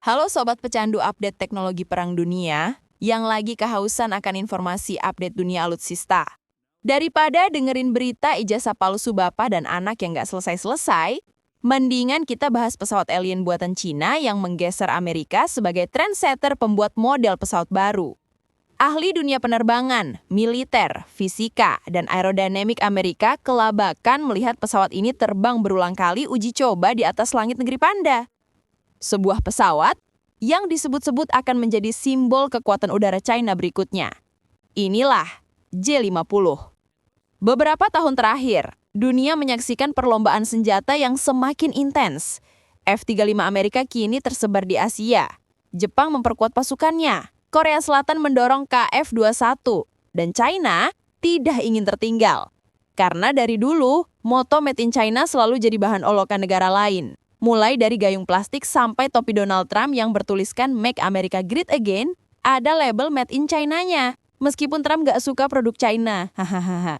Halo Sobat Pecandu update teknologi perang dunia yang lagi kehausan akan informasi update dunia alutsista. Daripada dengerin berita ijazah palsu bapak dan anak yang gak selesai-selesai, mendingan kita bahas pesawat alien buatan Cina yang menggeser Amerika sebagai trendsetter pembuat model pesawat baru. Ahli dunia penerbangan, militer, fisika, dan aerodinamik Amerika kelabakan melihat pesawat ini terbang berulang kali uji coba di atas langit negeri Panda. Sebuah pesawat yang disebut-sebut akan menjadi simbol kekuatan udara China berikutnya. Inilah J-50. Beberapa tahun terakhir, dunia menyaksikan perlombaan senjata yang semakin intens. F-35 Amerika kini tersebar di Asia. Jepang memperkuat pasukannya. Korea Selatan mendorong KF-21. Dan China tidak ingin tertinggal. Karena dari dulu, moto Made in China selalu jadi bahan olokan negara lain. Mulai dari gayung plastik sampai topi Donald Trump yang bertuliskan Make America Great Again, ada label Made in China-nya. Meskipun Trump gak suka produk China. Hahaha.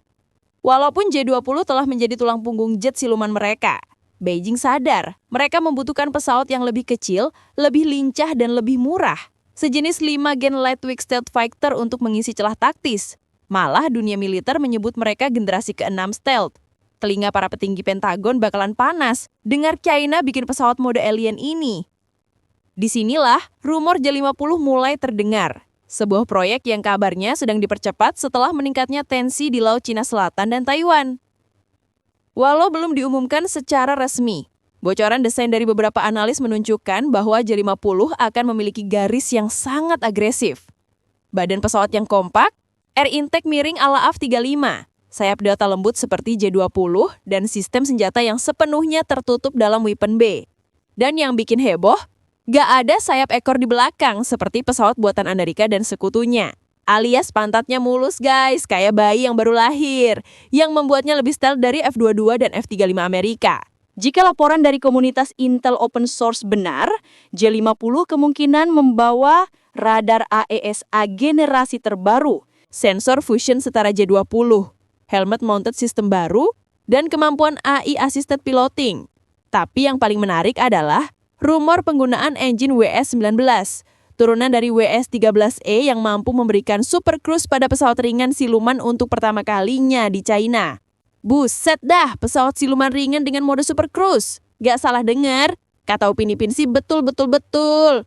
Walaupun J-20 telah menjadi tulang punggung jet siluman mereka, Beijing sadar mereka membutuhkan pesawat yang lebih kecil, lebih lincah, dan lebih murah. Sejenis 5 Gen Lightweight Stealth Fighter untuk mengisi celah taktis. Malah dunia militer menyebut mereka generasi ke-6 stealth. Telinga para petinggi Pentagon bakalan panas dengar China bikin pesawat mode alien ini. Disinilah rumor J-50 mulai terdengar. Sebuah proyek yang kabarnya sedang dipercepat setelah meningkatnya tensi di Laut Cina Selatan dan Taiwan. Walau belum diumumkan secara resmi, bocoran desain dari beberapa analis menunjukkan bahwa J-50 akan memiliki garis yang sangat agresif. Badan pesawat yang kompak, air intake miring ala AF-35, sayap delta lembut seperti J-20, dan sistem senjata yang sepenuhnya tertutup dalam Weapon B. Dan yang bikin heboh, gak ada sayap ekor di belakang seperti pesawat buatan Amerika dan sekutunya. Alias pantatnya mulus guys, kayak bayi yang baru lahir, yang membuatnya lebih stealth dari F-22 dan F-35 Amerika. Jika laporan dari komunitas Intel Open Source benar, J-50 kemungkinan membawa radar AESA generasi terbaru, sensor fusion setara J-20, helmet mounted sistem baru, dan kemampuan AI assisted piloting. Tapi yang paling menarik adalah rumor penggunaan engine WS-19, turunan dari WS-13E yang mampu memberikan super cruise pada pesawat ringan siluman untuk pertama kalinya di China. Buset dah, pesawat siluman ringan dengan mode super cruise. Gak salah dengar, kata Upin Ipin sih betul. Betul.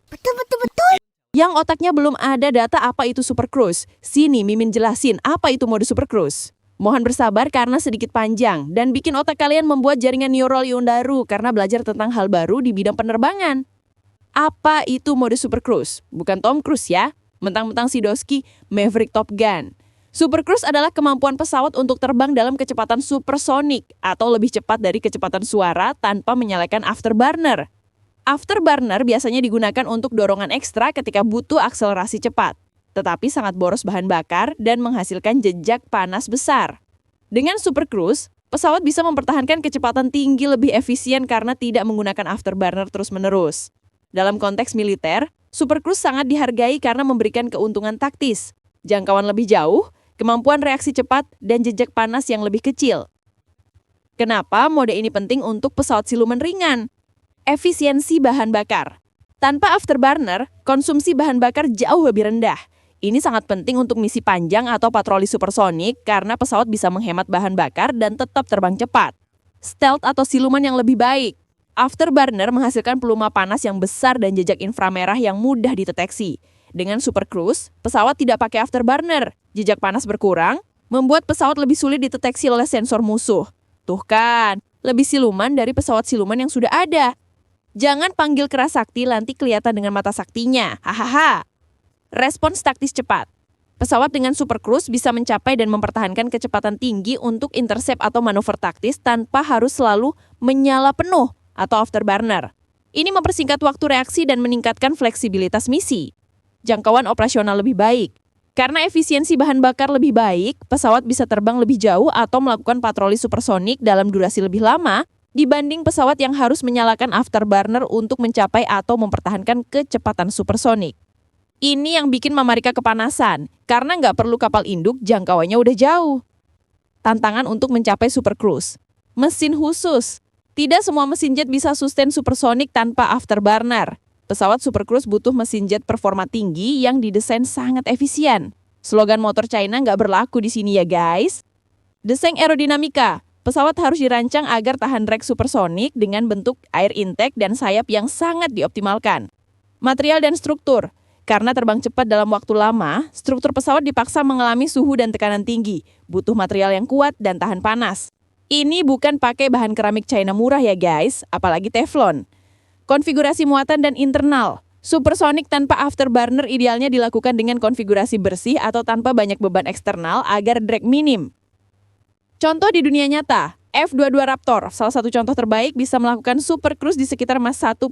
Yang otaknya belum ada data apa itu super cruise. Sini Mimin jelasin apa itu mode super cruise. Mohon bersabar karena sedikit panjang dan bikin otak kalian membuat jaringan neural Yondaru karena belajar tentang hal baru di bidang penerbangan. Apa itu mode super cruise? Bukan Tom Cruise ya, mentang-mentang si Doski Maverick Top Gun. Super cruise adalah kemampuan pesawat untuk terbang dalam kecepatan supersonik atau lebih cepat dari kecepatan suara tanpa menyalakan afterburner. Afterburner biasanya digunakan untuk dorongan ekstra ketika butuh akselerasi cepat, tetapi sangat boros bahan bakar dan menghasilkan jejak panas besar. Dengan super cruise, pesawat bisa mempertahankan kecepatan tinggi lebih efisien karena tidak menggunakan afterburner terus-menerus. Dalam konteks militer, super cruise sangat dihargai karena memberikan keuntungan taktis, jangkauan lebih jauh, kemampuan reaksi cepat, dan jejak panas yang lebih kecil. Kenapa mode ini penting untuk pesawat siluman ringan? Efisiensi bahan bakar. Tanpa afterburner, konsumsi bahan bakar jauh lebih rendah. Ini sangat penting untuk misi panjang atau patroli supersonik karena pesawat bisa menghemat bahan bakar dan tetap terbang cepat. Stealth atau siluman yang lebih baik. Afterburner menghasilkan peluma panas yang besar dan jejak inframerah yang mudah dideteksi. Dengan super cruise, pesawat tidak pakai afterburner. Jejak panas berkurang, membuat pesawat lebih sulit dideteksi oleh sensor musuh. Tuh kan, lebih siluman dari pesawat siluman yang sudah ada. Jangan panggil keras sakti nanti kelihatan dengan mata saktinya. Hahaha. Respons taktis cepat. Pesawat dengan super cruise bisa mencapai dan mempertahankan kecepatan tinggi untuk intercept atau manuver taktis tanpa harus selalu menyala penuh atau afterburner. Ini mempersingkat waktu reaksi dan meningkatkan fleksibilitas misi. Jangkauan operasional lebih baik. Karena efisiensi bahan bakar lebih baik, pesawat bisa terbang lebih jauh atau melakukan patroli supersonik dalam durasi lebih lama dibanding pesawat yang harus menyalakan afterburner untuk mencapai atau mempertahankan kecepatan supersonik. Ini yang bikin Mama Rika kepanasan, karena nggak perlu kapal induk, jangkauannya udah jauh. Tantangan untuk mencapai super cruise. Mesin khusus. Tidak semua mesin jet bisa sustain supersonik tanpa afterburner. Pesawat Super Cruise butuh mesin jet performa tinggi yang didesain sangat efisien. Slogan motor China nggak berlaku di sini ya guys. Desain aerodinamika. Pesawat harus dirancang agar tahan drag supersonik dengan bentuk air intake dan sayap yang sangat dioptimalkan. Material dan struktur. Karena terbang cepat dalam waktu lama, struktur pesawat dipaksa mengalami suhu dan tekanan tinggi, butuh material yang kuat dan tahan panas. Ini bukan pakai bahan keramik China murah ya guys, apalagi teflon. Konfigurasi muatan dan internal. Supersonic tanpa afterburner idealnya dilakukan dengan konfigurasi bersih atau tanpa banyak beban eksternal agar drag minim. Contoh di dunia nyata, F-22 Raptor, salah satu contoh terbaik bisa melakukan Super Cruise di sekitar Mach 1.5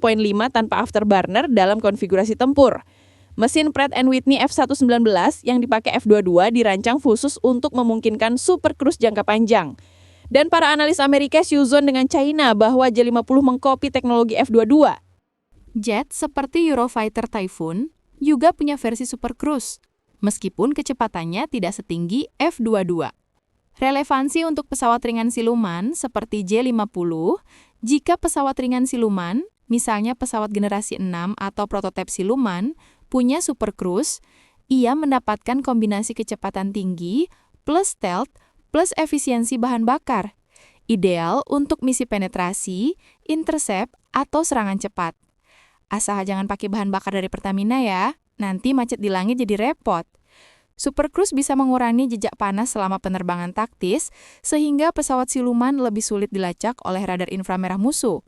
tanpa afterburner dalam konfigurasi tempur. Mesin Pratt & Whitney F119 yang dipakai F-22 dirancang khusus untuk memungkinkan Super Cruise jangka panjang. Dan para analis Amerika suzon dengan China bahwa J-50 mengkopi teknologi F-22. Jet seperti Eurofighter Typhoon juga punya versi Super Cruise, meskipun kecepatannya tidak setinggi F-22. Relevansi untuk pesawat ringan siluman seperti J-50, jika pesawat ringan siluman, misalnya pesawat generasi 6 atau prototipe siluman, punya Super Cruise, ia mendapatkan kombinasi kecepatan tinggi plus stealth plus efisiensi bahan bakar. Ideal untuk misi penetrasi, intercept, atau serangan cepat. Asal jangan pakai bahan bakar dari Pertamina ya, nanti macet di langit jadi repot. Super Cruise bisa mengurangi jejak panas selama penerbangan taktis, sehingga pesawat siluman lebih sulit dilacak oleh radar inframerah musuh.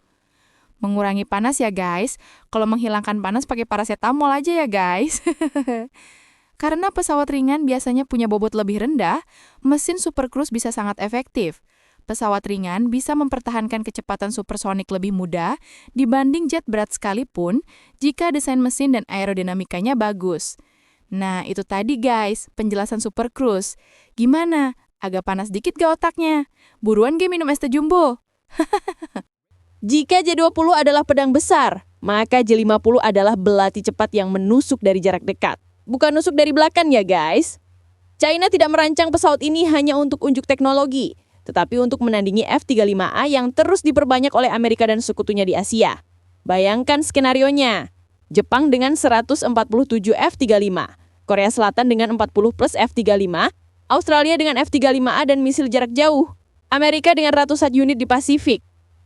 Mengurangi panas ya guys, kalau menghilangkan panas pakai paracetamol aja ya guys. Karena pesawat ringan biasanya punya bobot lebih rendah, mesin Super Cruise bisa sangat efektif. Pesawat ringan bisa mempertahankan kecepatan supersonik lebih mudah dibanding jet berat sekalipun jika desain mesin dan aerodinamikanya bagus. Nah, itu tadi guys, penjelasan Super Cruise. Gimana? Agak panas dikit gak otaknya? Buruan ge minum es teh jumbo. Jika J-20 adalah pedang besar, maka J-50 adalah belati cepat yang menusuk dari jarak dekat. Bukan nusuk dari belakang ya guys. China tidak merancang pesawat ini hanya untuk unjuk teknologi, tetapi untuk menandingi F-35A yang terus diperbanyak oleh Amerika dan sekutunya di Asia. Bayangkan skenarionya. Jepang dengan 147 F-35. Korea Selatan dengan 40 plus F-35, Australia dengan F-35A dan misil jarak jauh, Amerika dengan ratusan unit di Pasifik.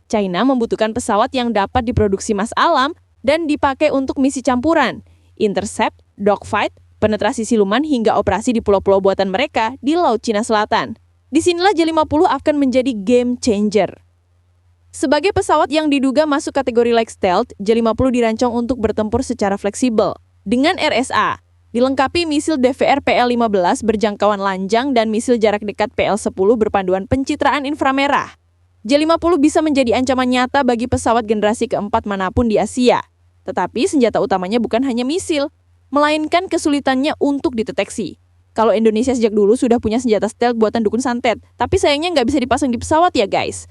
China membutuhkan pesawat yang dapat diproduksi mass alam dan dipakai untuk misi campuran, intercept, dogfight, penetrasi siluman hingga operasi di pulau-pulau buatan mereka di Laut Cina Selatan. Disinilah J-50 akan menjadi game changer. Sebagai pesawat yang diduga masuk kategori light stealth, J-50 dirancang untuk bertempur secara fleksibel. Dengan RSA, dilengkapi misil DVR PL-15 berjangkauan lanjang dan misil jarak dekat PL-10 berpanduan pencitraan inframerah. J-50 bisa menjadi ancaman nyata bagi pesawat generasi keempat manapun di Asia. Tetapi senjata utamanya bukan hanya misil, melainkan kesulitannya untuk dideteksi. Kalau Indonesia sejak dulu sudah punya senjata stealth buatan dukun santet, tapi sayangnya nggak bisa dipasang di pesawat ya guys.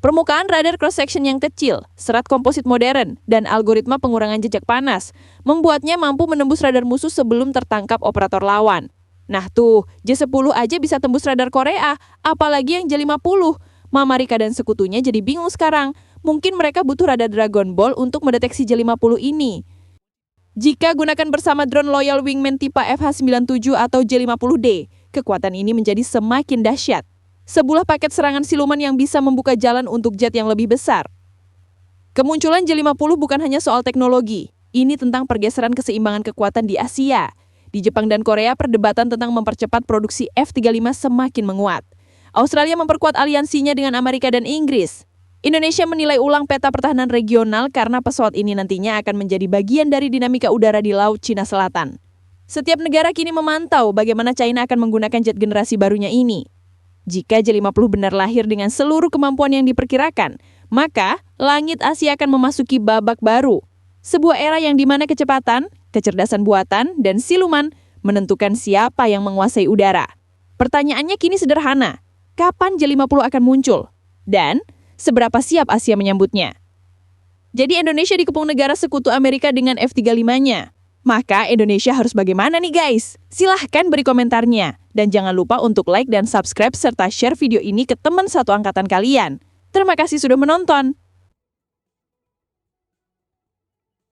Permukaan radar cross-section yang kecil, serat komposit modern, dan algoritma pengurangan jejak panas membuatnya mampu menembus radar musuh sebelum tertangkap operator lawan. Nah tuh, J-10 aja bisa tembus radar Korea, apalagi yang J-50. Mama Rika dan sekutunya jadi bingung sekarang. Mungkin mereka butuh radar Dragon Ball untuk mendeteksi J-50 ini. Jika gunakan bersama drone Loyal Wingman tipe FH-97 atau J-50D, kekuatan ini menjadi semakin dahsyat. Sebuah paket serangan siluman yang bisa membuka jalan untuk jet yang lebih besar. Kemunculan J-50 bukan hanya soal teknologi. Ini tentang pergeseran keseimbangan kekuatan di Asia. Di Jepang dan Korea, perdebatan tentang mempercepat produksi F-35 semakin menguat. Australia memperkuat aliansinya dengan Amerika dan Inggris. Indonesia menilai ulang peta pertahanan regional karena pesawat ini nantinya akan menjadi bagian dari dinamika udara di Laut Cina Selatan. Setiap negara kini memantau bagaimana China akan menggunakan jet generasi barunya ini. Jika J-50 benar lahir dengan seluruh kemampuan yang diperkirakan, maka langit Asia akan memasuki babak baru. Sebuah era yang dimana kecepatan, kecerdasan buatan, dan siluman menentukan siapa yang menguasai udara. Pertanyaannya kini sederhana, kapan J-50 akan muncul? Dan seberapa siap Asia menyambutnya? Jadi Indonesia dikepung negara sekutu Amerika dengan F-35-nya. Maka Indonesia harus bagaimana nih guys? Silahkan beri komentarnya. Dan jangan lupa untuk like dan subscribe serta share video ini ke teman satu angkatan kalian. Terima kasih sudah menonton.